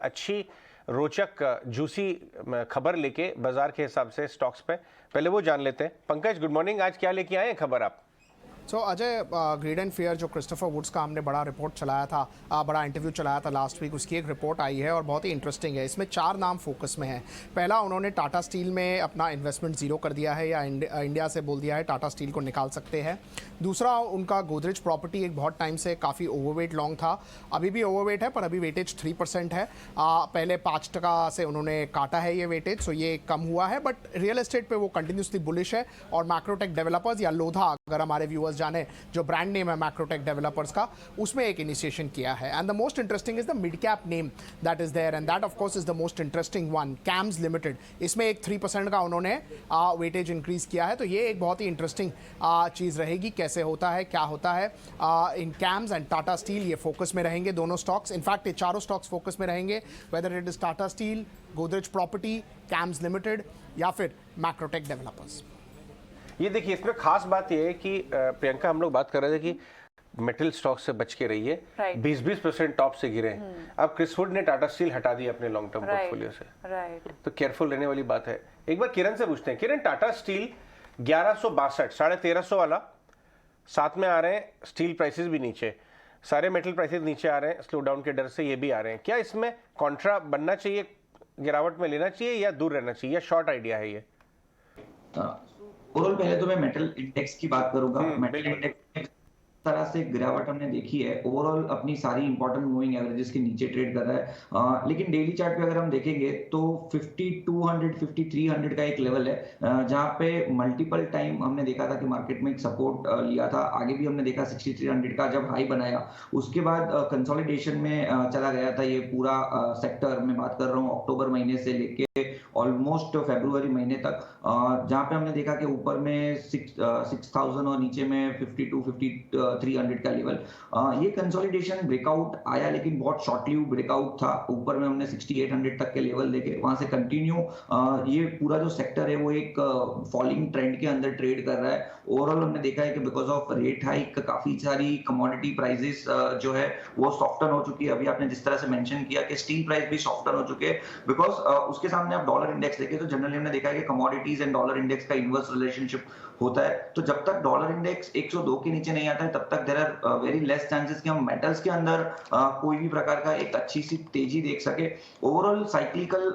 अच्छी रोचक जूसी खबर लेके बाजार के हिसाब से स्टॉक्स पे, पहले वो जान लेते हैं। पंकज, गुड मॉर्निंग, आज क्या लेके आए हैं खबर आप? अजय, ग्रीड एंड फेयर जो क्रिस्टोफर वुड्स का हमने बड़ा रिपोर्ट चलाया था, बड़ा इंटरव्यू चलाया था लास्ट वीक, उसकी एक रिपोर्ट आई है और बहुत ही इंटरेस्टिंग है। इसमें 4 नाम फोकस में हैं। पहला, उन्होंने टाटा स्टील में अपना इन्वेस्टमेंट ज़ीरो कर दिया है या इंडिया से बोल दिया है टाटा स्टील को निकाल सकते हैं। दूसरा, उनका गोदरेज प्रॉपर्टी एक बहुत टाइम से काफ़ी ओवरवेट लॉन्ग था, अभी भी ओवरवेट है पर अभी वेटेज 3% है। पहले 5% से उन्होंने काटा है ये वेटेज, सो ये कम हुआ है, बट रियल एस्टेट पे वो कंटिन्यूसली बुलिश है। और मैक्रोटेक डेवलपर्स या लोधा, अगर हमारे व्यूअर्स जाने, जो ब्रांड नेम है मैक्रोटेक डेवलपर्स का, उसमें एक इनिशिएशन किया है। And the most interesting is the mid cap name that is there, and that of course is the most interesting one, CAMS limited. इसमें एक 3% का उन्होंने वेटेज इंक्रीज किया है, तो ये एक बहुत ही इंटरेस्टिंग चीज़ रहेगी। कैसे होता है, क्या होता है इन कैम्स एंड टाटा स्टील, ये फोकस में रहेंगे दोनों स्टॉक्स। इनफैक्ट ये चारों स्टॉक्स फोकस में रहेंगे, whether it is Tata steel, Godrej property, camps limited या फिर मैक्रोटेक डेवलपर्स। ये देखिए, इसमें खास बात ये है कि प्रियंका, हम लोग बात कर रहे थे कि मेटल स्टॉक से बच के रहिए, 20-20% टॉप से गिरे। अब क्रिस वुड ने टाटा स्टील हटा दी अपने लॉन्ग टर्म पोर्टफोलियो से, तो केयरफुल रहने वाली बात है। एक बार किरण से पूछते हैं। किरण, टाटा स्टील 1162, 1350 वाला, साथ में आ रहे हैं स्टील प्राइसेस भी नीचे, सारे मेटल प्राइसेस नीचे आ रहे हैं, स्लो डाउन के डर से ये भी आ रहे हैं। क्या इसमें कॉन्ट्रा बनना चाहिए, गिरावट में लेना चाहिए या दूर रहना चाहिए, या शॉर्ट आइडिया है ये? ओवरऑल पहले तो मैं मेटल इंडेक्स की बात करूंगा। मेटल इंडेक्स तरह से गिरावट हमने देखी है, ओवरऑल अपनी सारी इंपॉर्टेंट मूविंग एवरेजेस के नीचे ट्रेड कर रहा है। लेकिन डेली चार्ट पे अगर हम देखेंगे तो 5200 5300 का एक लेवल है, जहां पे मल्टीपल टाइम हमने देखा था कि मार्केट में एक सपोर्ट लिया था। आगे भी हमने देखा 6300 का जब हाई बनाया, उसके बाद कंसोलिडेशन में चला गया था ये पूरा सेक्टर। मैं बात कर रहा हूँ अक्टूबर महीने से लेके ऑलमोस्ट फरवरी महीने तक, जहां पे हमने देखा कि ऊपर में 6000 और नीचे में 52-5300 का लेवल। ये कंसोलिडेशन ब्रेकआउट आया, लेकिन बहुत शॉर्टली ब्रेकआउट था। ऊपर में हमने 6800 तक के लेवल देखे, वहां से कंटिन्यू ये पूरा जो सेक्टर है वो एक फॉलिंग ट्रेंड के अंदर ट्रेड कर रहा है। ओवरऑल हमने देखा है कि बिकॉज ऑफ रेट हाइक काफी सारी कमोडिटी प्राइसेस जो है वो सॉफ्टन हो चुकी है। अभी आपने जिस तरह से मेंशन किया कि स्टील प्राइस भी सॉफ्टन हो चुके हैं, बिकॉज उसके सामने आप डॉलर इंडेक्स देखें तो जनरली हमने देखा है कि कमोडिटीज एंड डॉलर इंडेक्स का इनवर्स रिलेशनशिप होता है। तो जब तक डॉलर इंडेक्स 102 के नीचे नहीं आता है, तब तक there are very less chances कि हम मेटल्स के अंदर कोई भी प्रकार का एक अच्छी सी तेजी देख सके। ओवरऑल साइक्लिकल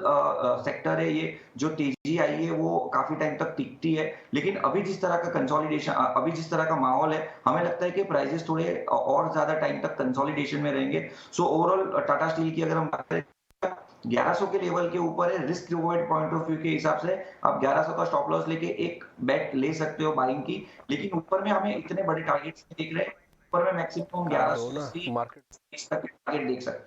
सेक्टर है ये, जो तेजी आई है वो काफी टाइम तक टिकती है। लेकिन अभी जिस तरह का कंसोलिडेशन, अभी जिस तरह का माहौल है, हमें लगता है कि प्राइसेस थोड़े और ज्यादा टाइम तक कंसोलिडेशन में रहेंगे। सो ओवरऑल टाटा स्टील की अगर हम बात करें 1100 के लेवल के ऊपर है, risk reward point of view के हिसाब से आप 1100 का स्टॉप लॉस लेके एक बेट ले सकते हो बाइंग की। लेकिन ऊपर में हमें इतने बड़े टारगेट्स दिख रहे हैं, ऊपर में मैक्सिमम 1100 तक टारगेट देख सकते हैं।